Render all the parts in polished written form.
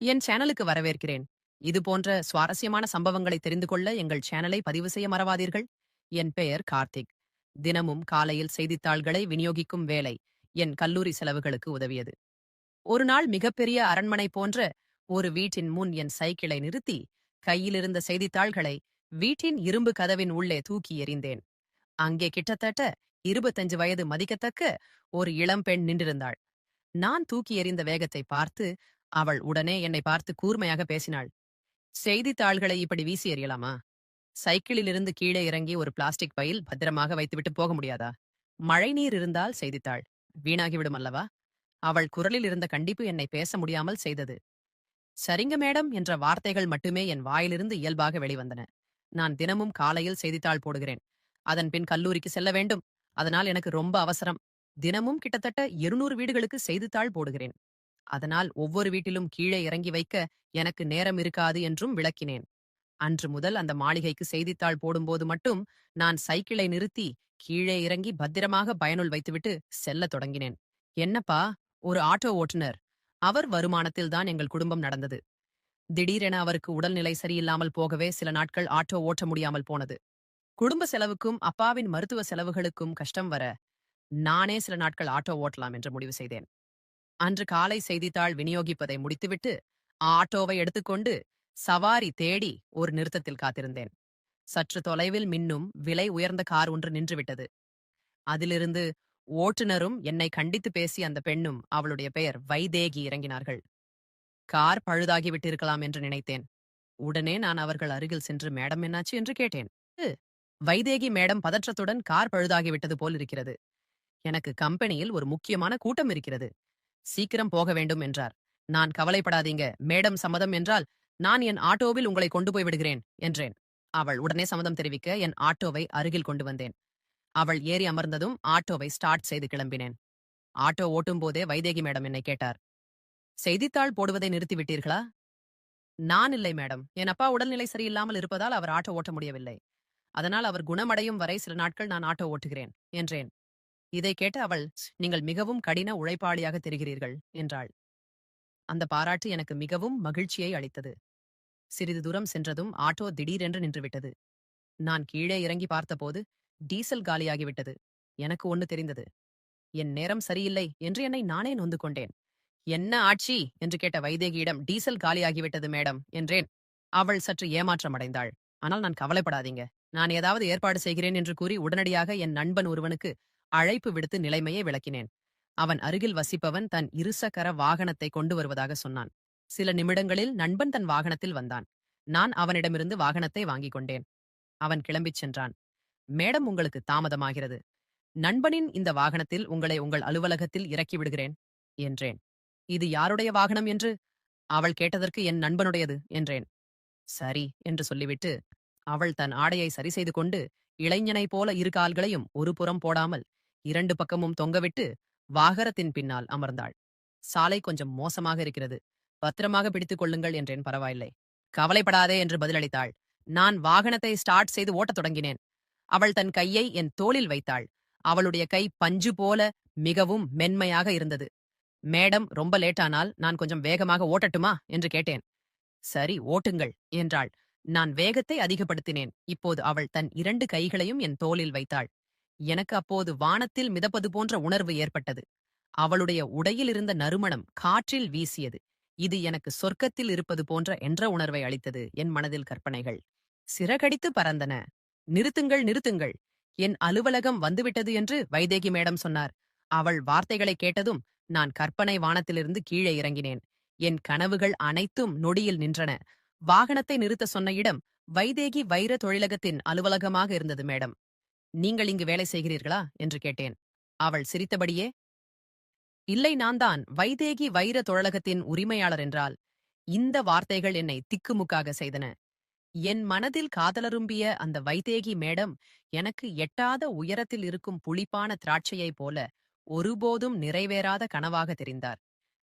என் சேனலுக்கு வரவேற்கிறேன். இது போன்ற சுவாரஸ்யமான சம்பவங்களை தெரிந்து கொள்ள எங்கள் சேனலை பதிவு செய்ய மறவாதீர்கள். என் பெயர் கார்த்திக். தினமும் காலையில் செய்தித்தாள்களை விநியோகிக்கும் வேலை என் கல்லூரி செலவுகளுக்கு உதவியது. ஒரு நாள் மிகப்பெரிய அரண்மனை போன்ற ஒரு வீட்டின் முன் என் சைக்கிளை நிறுத்தி கையில் இருந்த செய்தித்தாள்களை வீட்டின் இரும்பு கதவின் உள்ளே தூக்கி எறிந்தேன். அங்கே கிட்டத்தட்ட 25 வயது மதிக்கத்தக்க ஒரு இளம்பெண் நின்றிருந்தாள். நான் தூக்கி எறிந்த வேகத்தை பார்த்து அவள் உடனே என்னை பார்த்து கூர்மையாக பேசினாள். செய்தித்தாள்களை இப்படி வீசி எறியலாமா? சைக்கிளிலிருந்து கீழே இறங்கி ஒரு பிளாஸ்டிக் பையில் பத்திரமாக வைத்துவிட்டு போக முடியாதா? மழைநீர் இருந்தால் செய்தித்தாள் வீணாகிவிடும் அல்லவா? அவள் குரலில் இருந்த கண்டிப்பு என்னை பேச முடியாமல் செய்தது. சரிங்க மேடம் என்ற வார்த்தைகள் மட்டுமே என் வாயிலிருந்து இயல்பாக வெளிவந்தன. நான் தினமும் காலையில் செய்தித்தாள் போடுகிறேன். அதன் பின் கல்லூரிக்கு செல்ல வேண்டும். அதனால் எனக்கு ரொம்ப அவசரம். தினமும் கிட்டத்தட்ட 200 வீடுகளுக்கு செய்தித்தாள் போடுகிறேன். அதனால் ஒவ்வொரு வீட்டிலும் கீழே இறங்கி வைக்க எனக்கு நேரம் இருக்காது என்றும் விளக்கினேன். அன்று முதல் அந்த மாளிகைக்கு செய்தித்தாள் போடும்போது மட்டும் நான் சைக்கிளை நிறுத்தி கீழே இறங்கி பத்திரமாக பயனுள் வைத்துவிட்டு செல்லத் தொடங்கினேன். என்னப்பா, ஒரு ஆட்டோ ஓட்டுநர். அவர் வருமானத்தில்தான் எங்கள் குடும்பம் நடந்தது. திடீரென அவருக்கு உடல்நிலை சரியில்லாமல் போகவே சில நாட்கள் ஆட்டோ ஓட்ட முடியாமல் போனது. குடும்ப செலவுக்கும் அப்பாவின் மருத்துவ செலவுகளுக்கும் கஷ்டம் வர நானே சில நாட்கள் ஆட்டோ ஓட்டலாம் என்று முடிவு செய்தேன். அன்று காலை செய்தித்தாள் விநியோகிப்பதை முடித்துவிட்டு ஆட்டோவை எடுத்துக்கொண்டு சவாரி தேடி ஒரு நிறுத்தத்தில் காத்திருந்தேன். சற்று தொலைவில் மின்னும் விலை உயர்ந்த கார் ஒன்று நின்றுவிட்டது. அதிலிருந்து ஓட்டுநரும் என்னை கண்டித்து பேசி அந்த பெண்ணும் அவளுடைய பெயர் வைதேகி இறங்கினார்கள். கார் பழுதாகிவிட்டிருக்கலாம் என்று நினைத்தேன். உடனே நான் அவர்கள் அருகில் சென்று மேடம் என்னாச்சு என்று கேட்டேன். "உ, வைதேகி மேடம் பதற்றத்துடன் கார் பழுதாகிவிட்டது போல் இருக்கிறது. எனக்கு கம்பெனியில் ஒரு முக்கியமான கூட்டம் இருக்கிறது. சீக்கிரம் போக வேண்டும் என்றார். நான் கவலைப்படாதீங்க, மேடம் சம்மதம் என்றால் நான் என் ஆட்டோவில் உங்களை கொண்டு போய் விடுகிறேன் என்றேன். அவள் உடனே சம்மதம் தெரிவிக்க என் ஆட்டோவை அருகில் கொண்டு வந்தேன். அவள் ஏறி அமர்ந்ததும் ஆட்டோவை ஸ்டார்ட் செய்து கிளம்பினேன். ஆட்டோ ஓட்டும் போதே வைதேகி மேடம் என்னை கேட்டார். செய்தித்தாள் போடுவதை நிறுத்திவிட்டீர்களா? நான் இல்லை மேடம். என் அப்பா உடல்நிலை சரியில்லாமல் இருப்பதால் அவர் ஆட்டோ ஓட்ட முடியவில்லை. அதனால் அவர் குணமடையும் வரை சில நாட்கள் நான் ஆட்டோ ஓட்டுகிறேன் என்றேன். இதை கேட்ட அவள், நீங்கள் மிகவும் கடின உழைப்பாளியாக தெரிகிறீர்கள் என்றாள். அந்த பாராட்டு எனக்கு மிகவும் மகிழ்ச்சியை அளித்தது. சிறிது தூரம் சென்றதும் ஆட்டோ திடீரென்று நின்றுவிட்டது. நான் கீழே இறங்கி பார்த்தபோது டீசல் காலியாகிவிட்டது. எனக்கு ஒன்னு தெரிந்தது. என் நேரம் சரியில்லை என்று என்னை நானே நொந்து கொண்டேன். என்ன ஆட்சி என்று கேட்ட வைதேகியிடம் டீசல் காலியாகிவிட்டது மேடம் என்றேன். அவள் சற்று ஏமாற்றம் அடைந்தாள். ஆனால் நான் கவலைப்படாதீங்க. நான் ஏதாவது ஏற்பாடு செய்கிறேன் என்று கூறி உடனடியாக என் நண்பன் ஒருவனுக்கு அழைப்பு விடுத்து நிலைமையை விளக்கினேன். அவன் அருகில் வசிப்பவன் தன் இருசக்கர வாகனத்தை கொண்டு வருவதாக சொன்னான். சில நிமிடங்களில் நண்பன் தன் வாகனத்தில் வந்தான். நான் அவனிடமிருந்து வாகனத்தை வாங்கிக் கொண்டேன். அவன் கிளம்பிச் சென்றான். மேடம், உங்களுக்கு தாமதமாகிறது. நண்பனின் இந்த வாகனத்தில் உங்களை உங்கள் அலுவலகத்தில் இறக்கி விடுகிறேன் என்றேன். இது யாருடைய வாகனம் என்று அவள் கேட்டதற்கு என் நண்பனுடையது என்றேன். சரி என்று சொல்லிவிட்டு அவள் தன் ஆடையை சரி செய்து கொண்டு இளைஞனைப் போல இரு கால்களையும் ஒரு புறம் போடாமல் இரண்டு பக்கமும் தொங்கவிட்டு வாகனத்தின் பின்னால் அமர்ந்தாள். சாலை கொஞ்சம் மோசமாக இருக்கிறது. பத்திரமாக பிடித்துக் கொள்ளுங்கள் என்றேன். பரவாயில்லை, கவலைப்படாதே என்று பதிலளித்தாள். நான் வாகனத்தை ஸ்டார்ட் செய்து ஓட்டத் தொடங்கினேன். அவள் தன் கையை என் தோளில் வைத்தாள். அவளுடைய கை பஞ்சு போல மிகவும் மென்மையாக இருந்தது. மேடம், ரொம்ப லேட்டானால் நான் கொஞ்சம் வேகமாக ஓட்டட்டுமா என்று கேட்டேன். சரி, ஓட்டுங்கள் என்றாள். நான் வேகத்தை அதிகப்படுத்தினேன். இப்போது அவள் தன் 2 கைகளையும் என் தோளில் வைத்தாள். எனக்கு அப்போது வானத்தில் மிதப்பது போன்ற உணர்வு ஏற்பட்டது. அவளுடைய உடையில் இருந்த நறுமணம் காற்றில் வீசியது. இது எனக்கு சொர்க்கத்தில் இருப்பது போன்ற என்ற உணர்வை அளித்தது. என் மனதில் கற்பனைகள் சிறகடித்து பறந்தன. நிறுத்துங்கள், நிறுத்துங்கள், என் அலுவலகம் வந்துவிட்டது என்று வைதேகி மேடம் சொன்னார். அவள் வார்த்தைகளை கேட்டதும் நான் கற்பனை வானத்திலிருந்து கீழே இறங்கினேன். என் கனவுகள் அனைத்தும் நொடியில் நின்றன. வாகனத்தை நிறுத்த சொன்ன இடம் வைதேகி வைர தொழிலகத்தின் அலுவலகமாக இருந்தது. மேடம், நீங்கள் இங்கு வேலை செய்கிறீர்களா என்று கேட்டேன். அவள் சிரித்தபடியே, இல்லை, நான் தான் வைதேகி வைர தொழிலகத்தின் உரிமையாளர் என்றால். இந்த வார்த்தைகள் என்னை திக்குமுக்காக செய்தன. என் மனதில் காதலரும்பிய அந்த வைதேகி மேடம் எனக்கு எட்டாத உயரத்தில் இருக்கும் புளிப்பான திராட்சையைப் போல ஒருபோதும் நிறைவேறாத கனவாக தெரிந்தார்.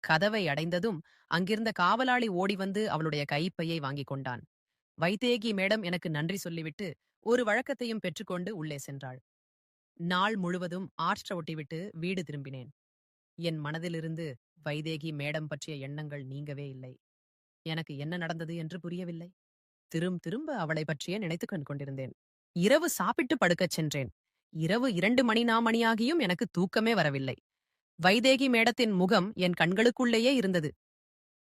கதவை அடைந்ததும் அங்கிருந்த காவலாளி ஓடி வந்து அவளுடைய கைப்பையை வாங்கிக் கொண்டான். வைதேகி மேடம் எனக்கு நன்றி சொல்லிவிட்டு ஒரு வழக்கத்தையும் பெற்றுக்கொண்டு உள்ளே சென்றாள். நாள் முழுவதும் ஆற்ற ஒட்டிவிட்டு வீடு திரும்பினேன். என் மனதிலிருந்து வைதேகி மேடம் பற்றிய எண்ணங்கள் நீங்கவே இல்லை. எனக்கு என்ன நடந்தது என்று புரியவில்லை. திரும்ப அவளைப் பற்றியே நினைத்துக் கொண்டிருந்தேன். இரவு சாப்பிட்டு படுக்கச் சென்றேன். இரவு 2 மணியாகியும் எனக்கு தூக்கமே வரவில்லை. வைதேகி மேடத்தின் முகம் என் கண்களுக்குள்ளேயே இருந்தது.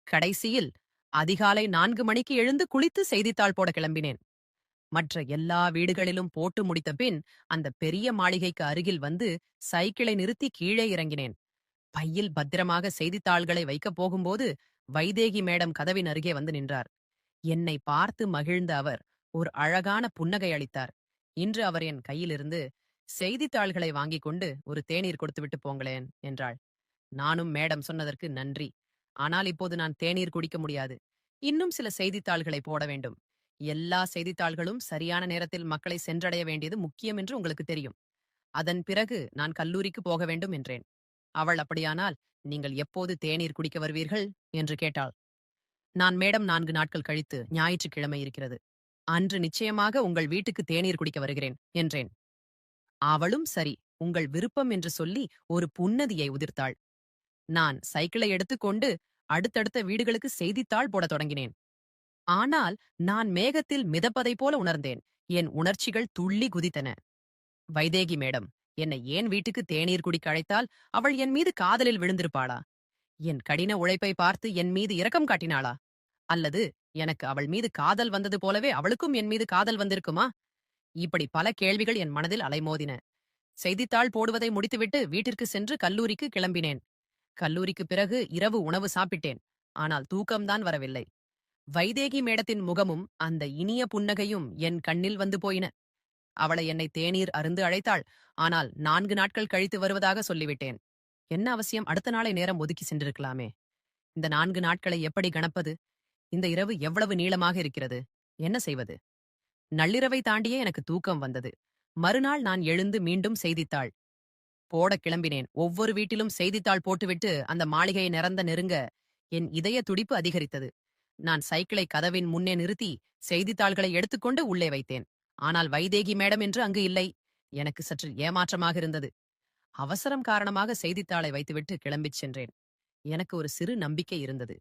கடைசியில் அதிகாலை 4 மணிக்கு எழுந்து குளித்து செய்தித்தாள் போட கிளம்பினேன். மற்ற எல்லா வீடுகளிலும் போட்டு முடித்த பின் அந்த பெரிய மாளிகைக்கு அருகில் வந்து சைக்கிளை நிறுத்தி கீழே இறங்கினேன். பையில் பத்திரமாக செய்தித்தாள்களை வைக்கப் போகும்போது வைதேகி மேடம் கதவின் அருகே வந்து நின்றார். என்னை பார்த்து மகிழ்ந்த அவர் ஒரு அழகான புன்னகை அளித்தார். இன்று அவர் என் கையிலிருந்து செய்தித்தாள்களை வாங்கிக் கொண்டு ஒரு தேநீர் கொடுத்துவிட்டு போங்களேன் என்றாள். நானும் மேடம் சொன்னதற்கு நன்றி. ஆனால் இப்போது நான் தேநீர் குடிக்க முடியாது. இன்னும் சில செய்தித்தாள்களை போட வேண்டும். எல்லா செய்தித்தாள்களும் சரியான நேரத்தில் மக்களை சென்றடைய வேண்டியது முக்கியம் என்று உங்களுக்கு தெரியும். அதன் பிறகு நான் கல்லூரிக்கு போக வேண்டும் என்றேன். அவள் அப்படியானால் நீங்கள் எப்போது தேநீர் குடிக்க வருவீர்கள் என்று கேட்டாள். நான் மேடம் 4 நாட்கள் கழித்து ஞாயிற்றுக்கிழமை இருக்கிறது. அன்று நிச்சயமாக உங்கள் வீட்டுக்கு தேநீர் குடிக்க வருகிறேன் என்றேன். அவளும் சரி, உங்கள் விருப்பம் என்று சொல்லி ஒரு புன்னதியை உதிர்த்தாள். நான் சைக்கிளை எடுத்துக்கொண்டு அடுத்தடுத்த வீடுகளுக்கு செய்தித்தாள் போடத் தொடங்கினேன். ஆனால் நான் மேகத்தில் மிதப்பதைப் போல உணர்ந்தேன். என் உணர்ச்சிகள் துள்ளி குதித்தன. வைதேகி மேடம் என்னை ஏன் வீட்டுக்கு தேநீர் குடிக்க அழைத்தால்? அவள் என் மீது காதலில் விழுந்திருப்பாளா? என் கடின உழைப்பை பார்த்து என் மீது இரக்கம் காட்டினாளா? அல்லது எனக்கு அவள் மீது காதல் வந்தது போலவே அவளுக்கும் என் மீது காதல் வந்திருக்குமா? இப்படி பல கேள்விகள் என் மனதில் அலைமோதின. செய்தித்தாள் போடுவதை முடித்துவிட்டு வீட்டிற்கு சென்று கல்லூரிக்கு கிளம்பினேன். கல்லூரிக்கு பிறகு இரவு உணவு சாப்பிட்டேன். ஆனால் தூக்கம்தான் வரவில்லை. வைதேகி மேடத்தின் முகமும் அந்த இனிய புன்னகையும் என் கண்ணில் வந்து போயின. அவளை என்னை தேநீர் அருந்து அழைத்தாள். ஆனால் 4 நாட்கள் கழித்து வருவதாக சொல்லிவிட்டேன். என்ன அவசியம்? அடுத்த நாளை நேரம் ஒதுக்கி சென்றிருக்கலாமே. இந்த 4 நாட்களை எப்படி கணப்பது? இந்த இரவு எவ்வளவு நீளமாக இருக்கிறது? என்ன செய்வது? நள்ளிரவை தாண்டியே எனக்கு தூக்கம் வந்தது. மறுநாள் நான் எழுந்து மீண்டும் செய்தித்தாள் போடக் கிளம்பினேன். ஒவ்வொரு வீட்டிலும் செய்தித்தாள் போட்டுவிட்டு அந்த மாளிகையை நெருங்க என் இதய துடிப்பு அதிகரித்தது. நான் சைக்கிளை கதவின் முன்னே நிறுத்தி செய்தித்தாள்களை எடுத்துக்கொண்டு உள்ளே வைத்தேன். ஆனால் வைதேகி மேடம் என்று அங்கு இல்லை. எனக்கு சற்று ஏமாற்றமாக இருந்தது. அவசரம் காரணமாக செய்தித்தாளை வைத்துவிட்டு கிளம்பிச் சென்றேன். எனக்கு ஒரு சிறு நம்பிக்கை இருந்தது.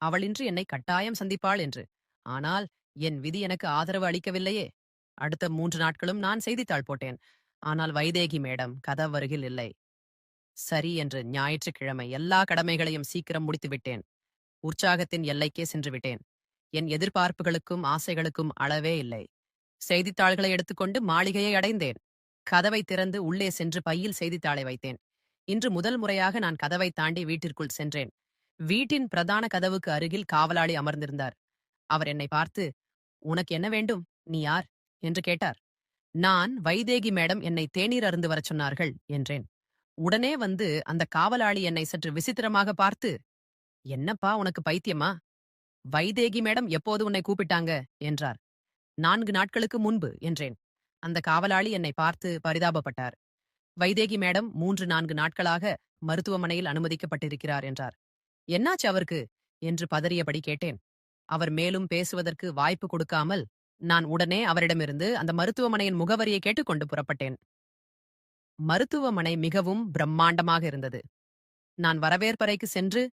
அவள் இன்று என்னை கட்டாயம் சந்திப்பாள் என்று. ஆனால் என் விதி எனக்கு ஆதரவு அளிக்கவில்லையே. அடுத்த 3 நாட்களும் நான் செய்தித்தாள் போட்டேன். ஆனால் வைதேகி மேடம் கதவருகில் இல்லை. சரி என்று ஞாயிற்றுக்கிழமை எல்லா கடமைகளையும் சீக்கிரம் முடித்து விட்டேன். உற்சாகத்தின் எல்லைக்கே சென்று விட்டேன். என் எதிர்பார்ப்புகளுக்கும் ஆசைகளுக்கும் அளவே இல்லை. செய்தித்தாள்களை எடுத்துக்கொண்டு மாளிகையை அடைந்தேன். கதவை திறந்து உள்ளே சென்று பையில் செய்தித்தாளை வைத்தேன். இன்று முதல் முறையாக நான் கதவை தாண்டி வீட்டிற்குள் சென்றேன். வீட்டின் பிரதான கதவுக்கு அருகில் காவலாளி அமர்ந்திருந்தார். அவர் என்னை பார்த்து, "உனக்கு என்ன வேண்டும்? நீ யார்?" என்று கேட்டார். நான், "வைதேகி மேடம் என்னை தேநீர் அருந்து வரச் சொன்னார்கள்" என்றேன். உடனே வந்து அந்த காவலாளி என்னை சற்று விசித்திரமாக பார்த்து, "என்னப்பா உனக்கு பைத்தியமா? வைதேகி மேடம் எப்போது உன்னை கூப்பிட்டாங்க?" என்றார். 4 நாட்களுக்கு முன்பு என்றேன். அந்த காவலாளி என்னை பார்த்து பரிதாபப்பட்டார். வைதேகி மேடம் 3, 4 நாட்களாக மருத்துவமனையில் அனுமதிக்கப்பட்டிருக்கிறார் என்றார். என்னாச்சு அவருக்கு என்று பதறியபடி கேட்டேன். அவர் மேலும் பேசுவதற்கு வாய்ப்பு கொடுக்காமல் நான் உடனே அவரிடமிருந்து அந்த மருத்துவமனையின் முகவரியை கேட்டுக்கொண்டு புறப்பட்டேன். மருத்துவமனை மிகவும் பிரம்மாண்டமாக இருந்தது. நான் வரவேற்பறைக்கு சென்று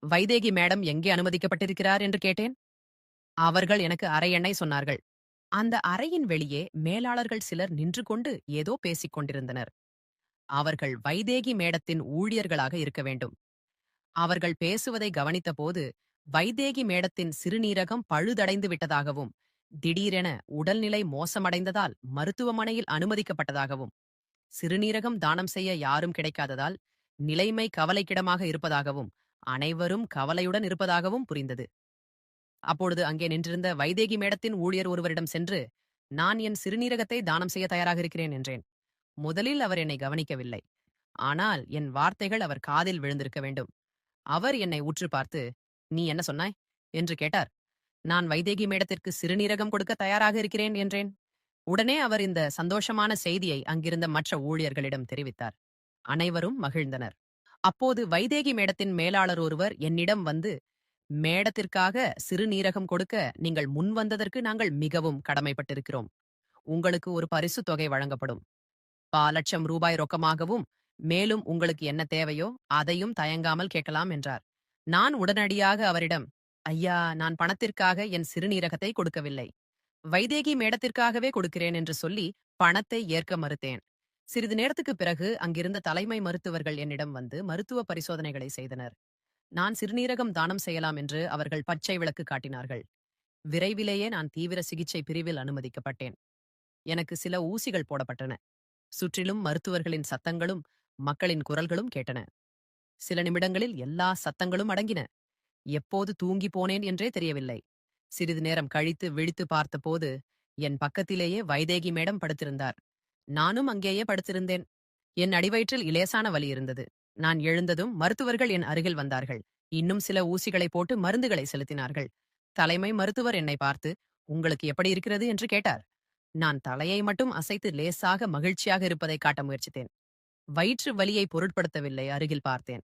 வைதேகி மேடம் எங்கே அனுமதிக்கப்பட்டிருக்கிறார் என்று கேட்டேன். அவர்கள் எனக்கு அறை எண்ணை சொன்னார்கள். அந்த அறையின் வெளியே மேலாளர்கள் சிலர் நின்று கொண்டு ஏதோ பேசிக் கொண்டிருந்தனர். அவர்கள் வைதேகி மேடத்தின் ஊழியர்களாக இருக்க வேண்டும். அவர்கள் பேசுவதை கவனித்தபோது வைதேகி மேடத்தின் சிறுநீரகம் பழுதடைந்து விட்டதாகவும் திடீரென உடல்நிலை மோசமடைந்ததால் மருத்துவமனையில் அனுமதிக்கப்பட்டதாகவும் சிறுநீரகம் தானம் செய்ய யாரும் கிடைக்காததால் நிலைமை கவலைக்கிடமாக இருப்பதாகவும் அனைவரும் கவலையுடன் இருப்பதாகவும் புரிந்தது. அப்பொழுது அங்கே நின்றிருந்த வைதேகி மேடத்தின் ஊழியர் ஒருவரிடம் சென்று, "நான் என் சிறுநீரகத்தை தானம் செய்ய தயாராக இருக்கிறேன்" என்றேன். முதலில் அவர் என்னை கவனிக்கவில்லை. ஆனால் என் வார்த்தைகள் அவர் காதில் விழுந்திருக்க வேண்டும். அவர் என்னை உற்று பார்த்து, "நீ என்ன சொன்னாய்?" என்று கேட்டார். நான் வைதேகி மேடத்திற்கு சிறுநீரகம் கொடுக்க தயாராக இருக்கிறேன் என்றேன். உடனே அவர் இந்த சந்தோஷமான செய்தியை அங்கிருந்த மற்ற ஊழியர்களிடம் தெரிவித்தார். அனைவரும் மகிழ்ந்தனர். அப்போது வைதேகி மேடத்தின் மேலாளர் ஒருவர் என்னிடம் வந்து, "மேடத்திற்காக சிறுநீரகம் கொடுக்க நீங்கள் முன் வந்ததற்கு நாங்கள் மிகவும் கடமைப்பட்டிருக்கிறோம். உங்களுக்கு ஒரு பரிசு தொகை வழங்கப்படும். ரூ. 1,00,000 ரொக்கமாகவும் மேலும் உங்களுக்கு என்ன தேவையோ அதையும் தயங்காமல் கேட்கலாம்" என்றார். நான் உடனடியாக அவரிடம், ஐயா, நான் பணத்திற்காக என் சிறுநீரகத்தை கொடுக்கவில்லை. வைதேகி மேடத்திற்காகவே கொடுக்கிறேன் என்று சொல்லி பணத்தை ஏற்க மறுத்தேன். சிறிது நேரத்துக்குப் பிறகு அங்கிருந்த தலைமை மருத்துவர்கள் என்னிடம் வந்து மருத்துவ பரிசோதனைகளை செய்தனர். நான் சிறுநீரகம் தானம் செய்யலாம் என்று அவர்கள் பச்சை விளக்கு காட்டினார்கள். விரைவிலேயே நான் தீவிர சிகிச்சை பிரிவில் அனுமதிக்கப்பட்டேன். எனக்கு சில ஊசிகள் போடப்பட்டன. சுற்றிலும் மருத்துவர்களின் சத்தங்களும் மக்களின் குரல்களும் கேட்டன. சில நிமிடங்களில் எல்லா சத்தங்களும் அடங்கின. எப்போது தூங்கி போனேன் என்றே தெரியவில்லை. சிறிது நேரம் கழித்து விழித்து பார்த்தபோது என் பக்கத்திலேயே வைதேகி மேடம் படுத்திருந்தார். நானும் அங்கேயே படுத்திருந்தேன். என் அடிவயிற்றில் இலேசான வலி இருந்தது. நான் எழுந்ததும் மருத்துவர்கள் என் அருகில் வந்தார்கள். இன்னும் சில ஊசிகளை போட்டு மருந்துகளை செலுத்தினார்கள். தலைமை மருத்துவர் என்னை பார்த்து, உங்களுக்கு எப்படி இருக்கிறது என்று கேட்டார். நான் தலையை மட்டும் அசைத்து லேசாக மகிழ்ச்சியாக இருப்பதை காட்ட முயற்சித்தேன். வயிற்று வலியை பொருட்படுத்தவில்லை. அருகில் பார்த்தேன்.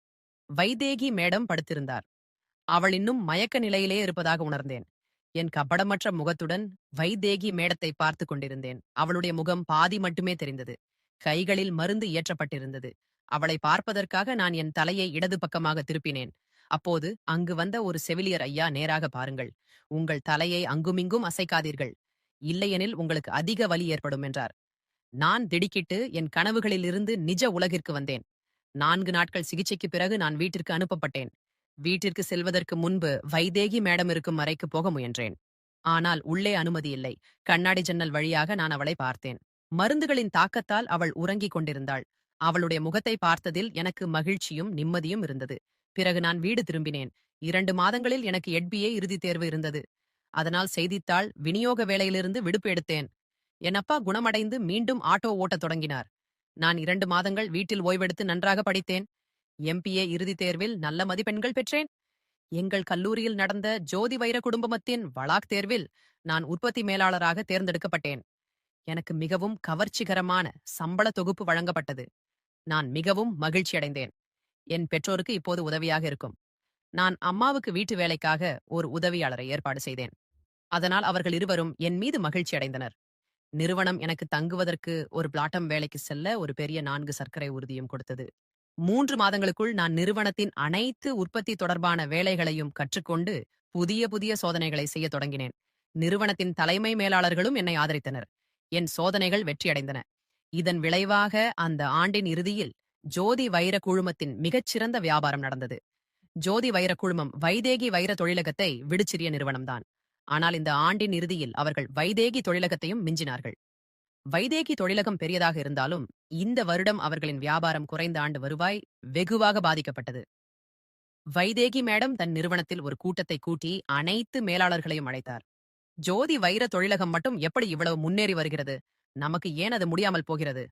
வைதேகி மேடம் படுத்திருந்தார். அவள் இன்னும் மயக்க நிலையிலே இருப்பதாக உணர்ந்தேன். என் கபடமற்ற முகத்துடன் வைதேகி மேடத்தை பார்த்து கொண்டிருந்தேன். அவளுடைய முகம் பாதி மட்டுமே தெரிந்தது. கைகளில் மருந்து ஏற்றப்பட்டிருந்தது. அவளை பார்ப்பதற்காக நான் என் தலையை இடது பக்கமாக திருப்பினேன். அப்போது அங்கு வந்த ஒரு செவிலியர், ஐயா, நேராக பாருங்கள். உங்கள் தலையை அங்குமிங்கும் அசைக்காதீர்கள். இல்லையெனில் உங்களுக்கு அதிக வலி ஏற்படும் என்றார். நான் திடுக்கிட்டு என் கனவுகளிலிருந்து நிஜ உலகிற்கு வந்தேன். 4 நாட்கள் சிகிச்சைக்குப் பிறகு நான் வீட்டிற்கு அனுப்பப்பட்டேன். வீட்டிற்கு செல்வதற்கு முன்பு வைதேகி மேடம் இருக்கும் அறைக்கு போக முயன்றேன். ஆனால் உள்ளே அனுமதி இல்லை. கண்ணாடி ஜன்னல் வழியாக நான் அவளை பார்த்தேன். மருந்துகளின் தாக்கத்தால் அவள் உறங்கிக் கொண்டிருந்தாள். அவளுடைய முகத்தை பார்த்ததில் எனக்கு மகிழ்ச்சியும் நிம்மதியும் இருந்தது. பிறகு நான் வீடு திரும்பினேன். 2 மாதங்களில் எனக்கு எட்பிஏ இறுதித் தேர்வு இருந்தது. அதனால் செய்தித்தாள் விநியோக வேலையிலிருந்து விடுப்பு எடுத்தேன். என் அப்பா குணமடைந்து மீண்டும் ஆட்டோ ஓட்டத் தொடங்கினார். நான் 2 மாதங்கள் வீட்டில் ஓய்வெடுத்து நன்றாக படித்தேன். எம்பிஏ இறுதித் தேர்வில் நல்ல மதிப்பெண்கள் பெற்றேன். எங்கள் கல்லூரியில் நடந்த ஜோதி வைர குடும்பத்தின் வளாக் தேர்வில் நான் உற்பத்தி மேலாளராக தேர்ந்தெடுக்கப்பட்டேன். எனக்கு மிகவும் கவர்ச்சிகரமான சம்பள தொகுப்பு வழங்கப்பட்டது. நான் மிகவும் மகிழ்ச்சியடைந்தேன். என் பெற்றோருக்கு இப்போது உதவியாக இருக்கும். நான் அம்மாவுக்கு வீட்டு வேலைக்காக ஒரு உதவியாளரை ஏற்பாடு செய்தேன். அதனால் அவர்கள் இருவரும் என் மீது மகிழ்ச்சி அடைந்தனர். நிறுவனம் எனக்கு தங்குவதற்கு ஒரு பிளாட்டம் வேலைக்கு செல்ல ஒரு பெரிய 4 சர்க்கரை ஊர்தியும் கொடுத்தது. 3 மாதங்களுக்குள் நான் நிறுவனத்தின் அனைத்து உற்பத்தி தொடர்பான வேலைகளையும் கற்றுக்கொண்டு புதிய புதிய சோதனைகளை செய்ய தொடங்கினேன். நிறுவனத்தின் தலைமை மேலாளர்களும் என்னை ஆதரித்தனர். என் சோதனைகள் வெற்றியடைந்தன. இதன் விளைவாக அந்த ஆண்டின் இறுதியில் ஜோதி வைர குழுமத்தின் மிகச்சிறந்த வியாபாரம் நடந்தது. ஜோதி வைர குழுமம் வைதேகி வைர தொழிலகத்தை விடுச்சிறிய நிறுவனம்தான். ஆனால் இந்த ஆண்டின் இறுதியில் அவர்கள் வைதேகி தொழிலகத்தையும் மிஞ்சினார்கள். வைதேகி தொழிலகம் பெரியதாக இருந்தாலும் இந்த வருடம் அவர்களின் வியாபாரம் குறைந்த ஆண்டு வருவாய் வெகுவாக பாதிக்கப்பட்டது. வைதேகி மேடம் தன் நிறுவனத்தில் ஒரு கூட்டத்தை கூட்டி அனைத்து மேலாளர்களையும் அழைத்தார். ஜோதி வைர தொழிலகம் மட்டும் எப்படி இவ்வளவு முன்னேறி வருகிறது? நமக்கு ஏன் அது முடியாமல் போகிறது?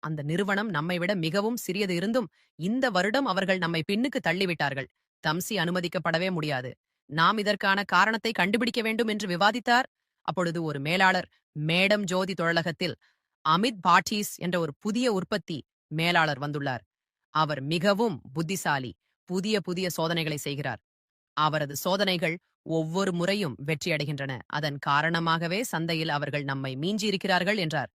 அந்த நிறுவனம் நம்மை விட மிகவும் சிறியது இருந்தும் இந்த வருடம் அவர்கள் நம்மை பின்னுக்கு தள்ளிவிட்டார்கள். தம்சி அனுமதிக்கப்படவே முடியாது. நாம் இதற்கான காரணத்தை கண்டுபிடிக்க வேண்டும் என்று விவாதித்தார். அப்பொழுது ஒரு மேலாளர், மேடம் ஜோதி தொழிலகத்தில் அமித் பாட்டீஸ் என்ற ஒரு புதிய உற்பத்தி மேலாளர் வந்துள்ளார். அவர் மிகவும் புத்திசாலி. புதிய புதிய சோதனைகளை செய்கிறார். அவரது சோதனைகள் ஒவ்வொரு முறையும் வெற்றியடைகின்றன. அதன் காரணமாகவே சந்தையில் அவர்கள் நம்மை மீஞ்சியிருக்கிறார்கள் என்றார்.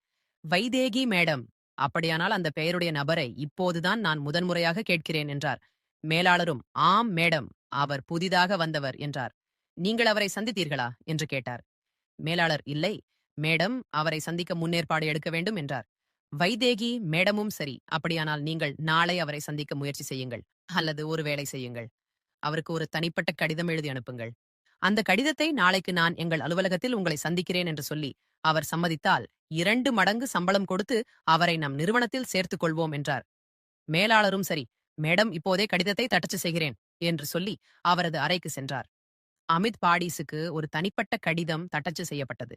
வைதேகி மேடம், அப்படியானால் அந்த பெயருடைய நபரை இப்போதுதான் நான் முதன்முறையாக கேட்கிறேன் என்றார். மேலாளரும், ஆம் மேடம், அவர் புதிதாக வந்தவர் என்றார். நீங்கள் அவரை சந்தித்தீர்களா என்று கேட்டார். மேலாளர், இல்லை மேடம், அவரை சந்திக்க முன்னேற்பாடு எடுக்க வேண்டும் என்றார். வைதேகி மேடமும், சரி, அப்படியானால் நீங்கள் நாளை அவரை சந்திக்க முயற்சி செய்யுங்கள். அல்லது ஒரு வேலை செய்யுங்கள். அவருக்கு ஒரு தனிப்பட்ட கடிதம் எழுதி அனுப்புங்கள். அந்த கடிதத்தை நாளைக்கு நான் எங்கள் அலுவலகத்தில் உங்களை சந்திக்கிறேன் என்று சொல்லி அவர் சம்மதித்தால் 2 மடங்கு சம்பளம் கொடுத்து அவரை நம் நிறுவனத்தில் சேர்த்துக் கொள்வோம் என்றார். மேலாளரும், சரி மேடம், இப்போதே கடிதத்தை தட்டச்சு செய்கிறேன் என்று சொல்லி அவரது அறைக்கு சென்றார். அமித் பாடீஸுக்கு ஒரு தனிப்பட்ட கடிதம் தட்டச்சு செய்யப்பட்டது.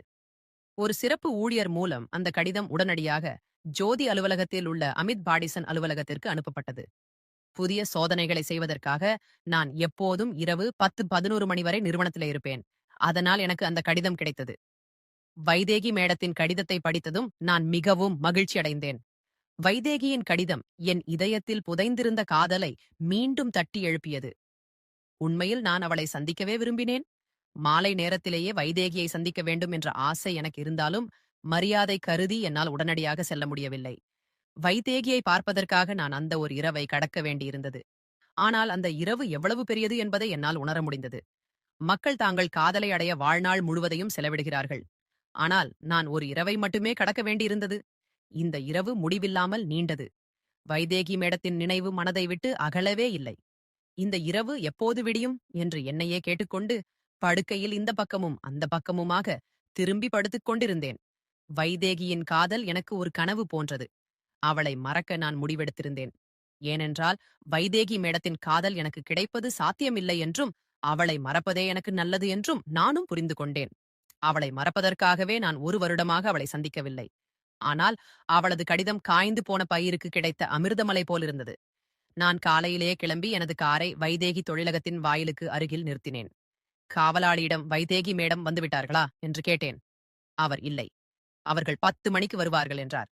ஒரு சிறப்பு ஊழியர் மூலம் அந்த கடிதம் உடனடியாக ஜோதி அலுவலகத்தில் உள்ள அமித் பாடிசன் அலுவலகத்திற்கு அனுப்பப்பட்டது. புதிய சோதனைகளை செய்வதற்காக நான் எப்போதும் இரவு 10-11 மணி வரை நிறுவனத்திலே இருப்பேன். அதனால் எனக்கு அந்த கடிதம் கிடைத்தது. வைதேகி மேடத்தின் கடிதத்தை படித்ததும் நான் மிகவும் மகிழ்ச்சி அடைந்தேன். வைதேகியின் கடிதம் என் இதயத்தில் புதைந்திருந்த காதலை மீண்டும் தட்டி எழுப்பியது. உண்மையில் நான் அவளை சந்திக்கவே விரும்பினேன். மாலை நேரத்திலேயே வைதேகியை சந்திக்க வேண்டும் என்ற ஆசை எனக்கு இருந்தாலும் மரியாதை கருதி என்னால் உடனடியாக செல்ல முடியவில்லை. வைதேகியை பார்ப்பதற்காக நான் அந்த ஒரு இரவை கடக்க வேண்டியிருந்தது. ஆனால் அந்த இரவு எவ்வளவு பெரியது என்பதை என்னால் உணர முடிந்தது. மக்கள் தாங்கள் காதலை அடைய வாழ்நாள் முழுவதையும் செலவிடுகிறார்கள். ஆனால் நான் ஒரு இரவை மட்டுமே கடக்க வேண்டியிருந்தது. இந்த இரவு முடிவில்லாமல் நீண்டது. வைதேகி மேடத்தின் நினைவு மனதை விட்டு அகலவே இல்லை. இந்த இரவு எப்போது விடியும் என்று என்னையே கேட்டுக்கொண்டு படுக்கையில் இந்த பக்கமும் அந்த பக்கமுமாக திரும்பி படுத்துக் கொண்டிருந்தேன். வைதேகியின் காதல் எனக்கு ஒரு கனவு போன்றது. அவளை மறக்க நான் முடிவெடுத்திருந்தேன். ஏனென்றால் வைதேகி மேடத்தின் காதல் எனக்கு கிடைப்பது சாத்தியமில்லை என்றும் அவளை மறப்பதே எனக்கு நல்லது என்றும் நானும் புரிந்து கொண்டேன். அவளை மறப்பதற்காகவே நான் ஒரு வருடமாக அவளை சந்திக்கவில்லை. ஆனால் அவளது கடிதம் காய்ந்து போன பயிருக்கு கிடைத்த அமிர்தமலை போலிருந்தது. நான் காலையிலேயே கிளம்பி எனது காரை வைதேகி தொழிலகத்தின் வாயிலுக்கு அருகில் நிறுத்தினேன். காவலாளியிடம் வைதேகி மேடம் வந்துவிட்டார்களா என்று கேட்டேன். அவர் இல்லை. அவர்கள் 10 மணிக்கு வருவார்கள் என்றார்.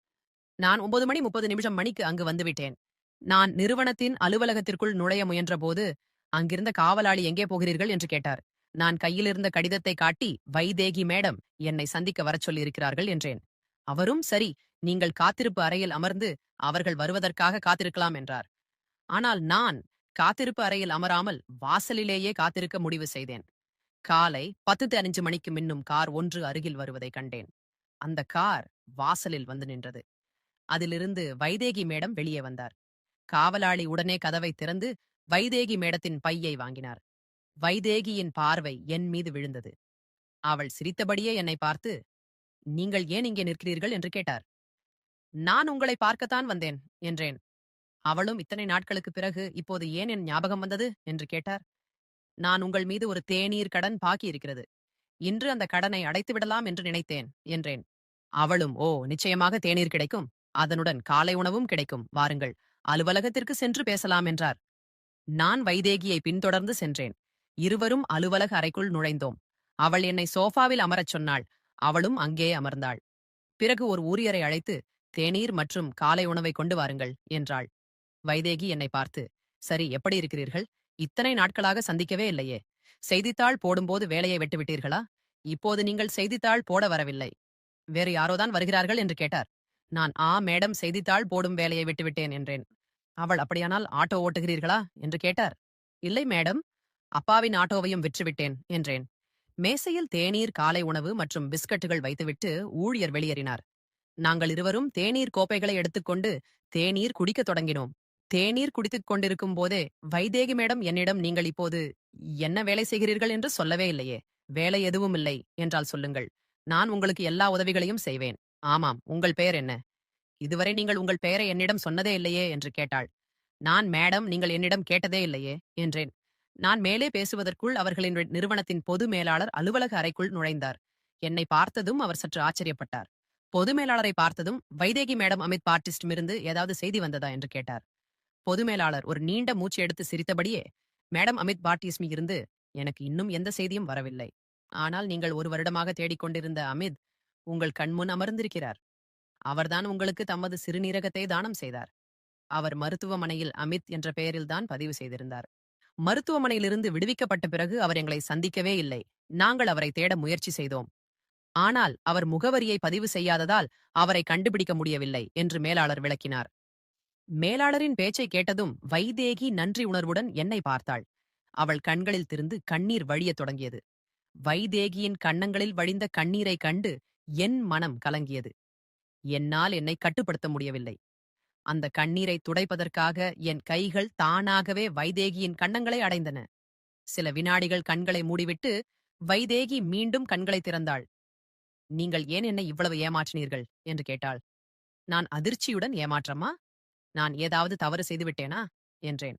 நான் 9:30 மணிக்கு அங்கு வந்துவிட்டேன். நான் நிறுவனத்தின் அலுவலகத்திற்குள் நுழைய முயன்றபோது அங்கிருந்த காவலாளி எங்கே போகிறீர்கள் என்று கேட்டார். நான் கையிலிருந்த கடிதத்தை காட்டி வைதேகி மேடம் என்னை சந்திக்க வரச் சொல்லியிருக்கிறார்கள் என்றேன். அவரும் சரி, நீங்கள் காத்திருப்பு அறையில் அமர்ந்து அவர்கள் வருவதற்காக காத்திருக்கலாம் என்றார். ஆனால் நான் காத்திருப்பு அறையில் அமராமல் வாசலிலேயே காத்திருக்க முடிவு செய்தேன். காலை 10:05 மணிக்கு மின்னும் கார் ஒன்று அருகில் வருவதை கண்டேன். அந்த கார் வாசலில் வந்து நின்றது. அதிலிருந்து வைதேகி மேடம் வெளியே வந்தார். காவலாளி உடனே கதவை திறந்து வைதேகி மேடத்தின் பையை வாங்கினார். வைதேகியின் பார்வை என் மீது விழுந்தது. அவள் சிரித்தபடியே என்னை பார்த்து, நீங்கள் ஏன் இங்கே நிற்கிறீர்கள் என்று கேட்டார். நான் உங்களை பார்க்கத்தான் வந்தேன் என்றேன். அவளும் இத்தனை நாட்களுக்கு பிறகு இப்போது ஏன் என் ஞாபகம் வந்தது என்று கேட்டார். நான் உங்கள் மீது ஒரு தேநீர் கடன் பாக்கி இருக்கிறது. இன்று அந்த கடனை அடைத்து விடலாம் என்று நினைத்தேன் என்றேன். அவளும், ஓ, நிச்சயமாக தேநீர் கிடைக்கும். அதனுடன் காலை உணவும் கிடைக்கும். வாருங்கள், அலுவலகத்திற்கு சென்று பேசலாம் என்றார். நான் வைதேகியை பின்தொடர்ந்து சென்றேன். இருவரும் அலுவலக அறைக்குள் நுழைந்தோம். அவள் என்னை சோஃபாவில் அமரச் சொன்னாள். அவளும் அங்கே அமர்ந்தாள். பிறகு ஒரு ஊழியரை அழைத்து தேநீர் மற்றும் காலை உணவை கொண்டு வாருங்கள் என்றாள். வைதேகி என்னை பார்த்து, சரி, எப்படி இருக்கிறீர்கள்? இத்தனை நாட்களாக சந்திக்கவே இல்லையே. செய்தித்தாள் போடும்போது வேலையை விட்டுவிட்டீர்களா? இப்போது நீங்கள் செய்தித்தாள் போட வரவில்லை, வேறு யாரோதான் வருகிறார்கள் என்று கேட்டார். நான், மேடம், செய்தித்தாள் போடும் வேலையை விட்டுவிட்டேன் என்றேன். அவள், அப்படியானால் ஆட்டோ ஓட்டுகிறீர்களா என்று கேட்டார். இல்லை மேடம், அப்பாவின் ஆட்டோவையும் விற்றுவிட்டேன் என்றேன். மேசையில் தேநீர், காலை உணவு மற்றும் பிஸ்கட்டுகள் வைத்துவிட்டு ஊழியர் வெளியேறினார். நாங்கள் இருவரும் தேநீர் கோப்பைகளை எடுத்துக்கொண்டு தேநீர் குடிக்கத் தொடங்கினோம். தேநீர் குடித்துக் கொண்டிருக்கும் போதே வைதேகி மேடம் என்னிடம், நீங்கள் இப்போது என்ன வேலை செய்கிறீர்கள் என்று சொல்லவே இல்லையே. வேலை எதுவும் இல்லை என்றால் சொல்லுங்கள், நான் உங்களுக்கு எல்லா உதவிகளையும் செய்வேன். ஆமாம், உங்கள் பெயர் என்ன? இதுவரை நீங்கள் உங்கள் பெயரை என்னிடம் சொன்னதே இல்லையே என்று கேட்டாள். நான், மேடம், நீங்கள் என்னிடம் கேட்டதே இல்லையே என்றேன். நான் மேலே பேசுவதற்குள் அவர்களின் நிறுவனத்தின் பொது மேலாளர் அலுவலக அறைக்குள் நுழைந்தார். என்னை பார்த்ததும் அவர் சற்று ஆச்சரியப்பட்டார். பொது மேலாளரை பார்த்ததும், வைதேகி மேடம் அமித் பார்ட்டிஸ்டமிருந்து ஏதாவது செய்தி வந்ததா என்று கேட்டார். பொது மேலாளர் ஒரு நீண்ட மூச்சு எடுத்து சிரித்தபடியே, மேடம் அமித் பார்ட்டிஸ்மி இருந்து எனக்கு இன்னும் எந்த செய்தியும் வரவில்லை. ஆனால் நீங்கள் ஒரு வருடமாக தேடிக்கொண்டிருந்த அமித் உங்கள் கண்முன் அமர்ந்திருக்கிறார். அவர்தான் உங்களுக்கு தமது சிறுநீரகத்தை தானம் செய்தார். அவர் மருத்துவமனையில் அமித் என்ற பெயரில்தான் பதிவு செய்திருந்தார். மருத்துவமனையிலிருந்து விடுவிக்கப்பட்ட பிறகு அவர் எங்களை சந்திக்கவே இல்லை. நாங்கள் அவரை தேட முயற்சி செய்தோம். ஆனால் அவர் முகவரியை பதிவு செய்யாததால் அவரை கண்டுபிடிக்க முடியவில்லை என்று மேலாளர் விளக்கினார். மேலாளரின் பேச்சை கேட்டதும் வைதேகி நன்றி உணர்வுடன் என்னை பார்த்தாள். அவள் கண்களில் திருந்து கண்ணீர் வழியத் தொடங்கியது. வைதேகியின் கன்னங்களில் வழிந்த கண்ணீரை கண்டு என் மனம் கலங்கியது. என்னால் என்னை கட்டுப்படுத்த முடியவில்லை. அந்த கண்ணீரை துடைப்பதற்காக என் கைகள் தானாகவே வைதேகியின் கன்னங்களை அடைந்தன. சில வினாடிகள் கண்களை மூடிவிட்டு வைதேகி மீண்டும் கண்களை திறந்தாள். நீங்கள் ஏன் என்னை இவ்வளவு ஏமாற்றினீர்கள் என்று கேட்டாள். நான் அதிர்ச்சியுடன், ஏமாற்றமா? நான் ஏதாவது தவறு செய்துவிட்டேனா என்றேன்.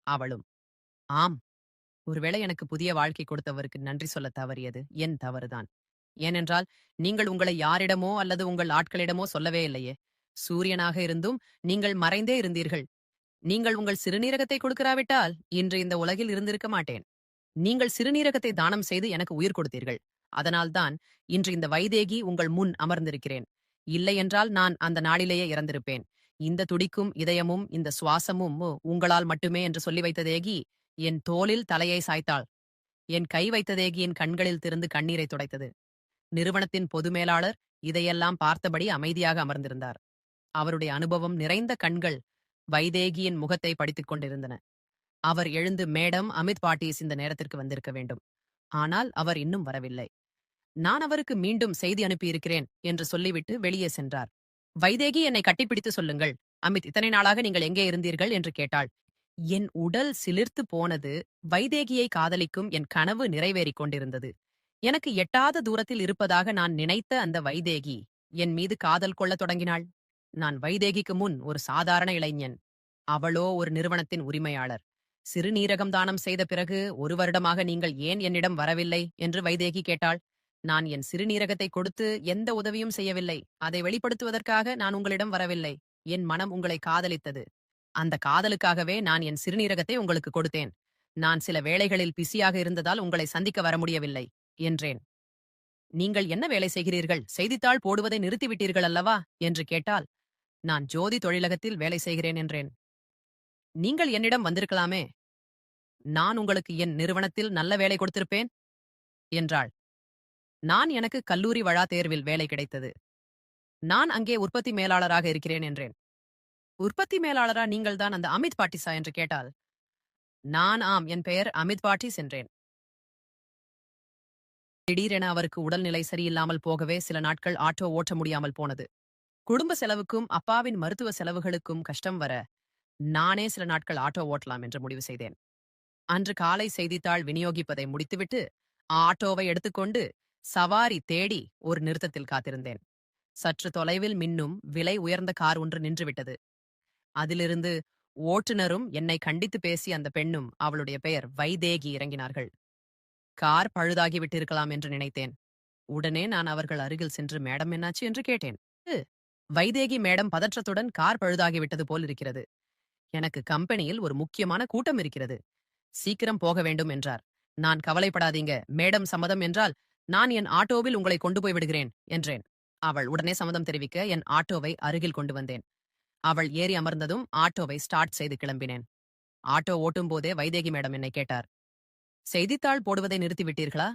அவளும், ஆம், ஒருவேளை எனக்கு புதிய வாழ்க்கை கொடுத்தவருக்கு நன்றி சொல்ல தவறியது என் தவறுதான். ஏனென்றால் நீங்கள் உங்களை யாரிடமோ அல்லது உங்கள் ஆட்களிடமோ சொல்லவே இல்லையே. சூரியனாக இருந்தும் நீங்கள் மறைந்தே இருந்தீர்கள். நீங்கள் உங்கள் சிறுநீரகத்தை கொடுக்கிறாவிட்டால் இன்று இந்த உலகில் இருந்திருக்க மாட்டேன். நீங்கள் சிறுநீரகத்தை தானம் செய்து எனக்கு உயிர் கொடுத்தீர்கள். அதனால்தான் இன்று இந்த வைதேகி உங்கள் முன் அமர்ந்திருக்கிறேன். இல்லையென்றால் நான் அந்த நாளிலேயே இறந்திருப்பேன். இந்த துடிக்கும் இதயமும் இந்த சுவாசமும் உங்களால் மட்டுமே என்று சொல்லி வைத்ததேகி என் தோளில் தலையை சாய்த்தாள். என் கை வைத்ததேகியின் கண்களில் திருந்து கண்ணீரை துடைத்தது. நிறுவனத்தின் பொது மேலாளர் இதையெல்லாம் பார்த்தபடி அமைதியாக அமர்ந்திருந்தார். அவருடைய அனுபவம் நிறைந்த கண்கள் வைதேகியின் முகத்தை படித்துக் கொண்டிருந்தன. அவர் எழுந்து, மேடம், அமித் பார்ட்டிஸ் இந்த நேரத்திற்கு வந்திருக்க வேண்டும். ஆனால் அவர் இன்னும் வரவில்லை. நான் அவருக்கு மீண்டும் செய்தி அனுப்பியிருக்கிறேன் என்று சொல்லிவிட்டு வெளியே சென்றார். வைதேகி, என்னை கட்டிப்பிடித்து சொல்லுங்கள். அமித், இத்தனை நாளாக நீங்கள் எங்கே இருந்தீர்கள் என்று கேட்டாள். என் உடல் சிலிர்த்து போனது. வைதேகியை காதலிக்கும் என் கனவு நிறைவேறிக் கொண்டிருந்தது. எனக்கு எட்டாத தூரத்தில் இருப்பதாக நான் நினைத்த அந்த வைதேகி என் மீது காதல் கொள்ளத் தொடங்கினாள். நான் வைதேகிக்கு முன் ஒரு சாதாரண இளைஞன். அவளோ ஒரு நிறுவனத்தின் உரிமையாளர். சிறுநீரகம் தானம் செய்த பிறகு 1 வருடமாக நீங்கள் ஏன் என்னிடம் வரவில்லை என்று வைதேகி கேட்டாள். நான் என் சிறுநீரகத்தை கொடுத்து எந்த உதவியும் செய்யவில்லை. அதை வெளிப்படுத்துவதற்காக நான் உங்களிடம் வரவில்லை. என் மனம் உங்களை காதலித்தது. அந்த காதலுக்காகவே நான் என் சிறுநீரகத்தை உங்களுக்கு கொடுத்தேன். நான் சில வேளைகளில் பிஸியாக இருந்ததால் உங்களை சந்திக்க வர முடியவில்லை என்றேன். நீங்கள் என்ன வேலை செய்கிறீர்கள்? செய்தித்தாள் போடுவதை நிறுத்திவிட்டீர்கள் அல்லவா என்று கேட்டால், நான் ஜோதி தொழிலகத்தில் வேலை செய்கிறேன் என்றேன். நீங்கள் என்னிடம் வந்திருக்கலாமே. நான் உங்களுக்கு என் நிறுவனத்தில் நல்ல வேலை கொடுத்திருப்பேன் என்றாள். எனக்கு கல்லூரி வழா தேர்வில் வேலை கிடைத்தது. நான் அங்கே உற்பத்தி மேலாளராக இருக்கிறேன் என்றேன். உற்பத்தி மேலாளரா? நீங்கள்தான் அந்த அமித் பாட்டிஸா என்று கேட்டால், ஆம், என் பெயர் அமித் பாட்டிஸ் என்றேன். திடீரென அவருக்கு உடல்நிலை சரியில்லாமல் போகவே சில நாட்கள் ஆட்டோ ஓட்ட முடியாமல் போனது. குடும்ப செலவுக்கும் அப்பாவின் மருத்துவ செலவுகளுக்கும் கஷ்டம் வர நானே சில நாட்கள் ஆட்டோ ஓட்டலாம் என்று முடிவு செய்தேன். அன்று காலை செய்தித்தாள் விநியோகிப்பதை முடித்துவிட்டு ஆட்டோவை எடுத்துக்கொண்டு சவாரி தேடி ஒரு நிறுத்தத்தில் காத்திருந்தேன். சற்று தொலைவில் மின்னும் விலை உயர்ந்த கார் ஒன்று நின்றுவிட்டது. அதிலிருந்து ஓட்டுநரும் என்னை கண்டித்து பேசி அந்த பெண்ணும், அவளுடைய பெயர் வைதேகி, இறங்கினார்கள். கார் பழுதாகிவிட்டிருக்கலாம் என்று நினைத்தேன். உடனே நான் அவர்கள் அருகில் சென்று, மேடம், என்னாச்சு என்று கேட்டேன். வைதேகி மேடம் பதற்றத்துடன், கார் பழுதாகிவிட்டது போல் இருக்கிறது. எனக்கு கம்பெனியில் ஒரு முக்கியமான கூட்டம் இருக்கிறது. சீக்கிரம் போக வேண்டும் என்றார். நான், கவலைப்படாதீங்க, மேடம் சம்மதம் என்றால் நான் என் ஆட்டோவில் உங்களை கொண்டு போய் விடுகிறேன் என்றேன். அவள் உடனே சம்மதம் தெரிவிக்க என் ஆட்டோவை அருகில் கொண்டு வந்தேன். அவள் ஏறி அமர்ந்ததும் ஆட்டோவை ஸ்டார்ட் செய்து கிளம்பினேன். ஆட்டோ ஓட்டும் போதே வைதேகி மேடம் என்னை கேட்டார். செய்தித்தாள் போடுவதை நிறுத்திவிட்டீர்களா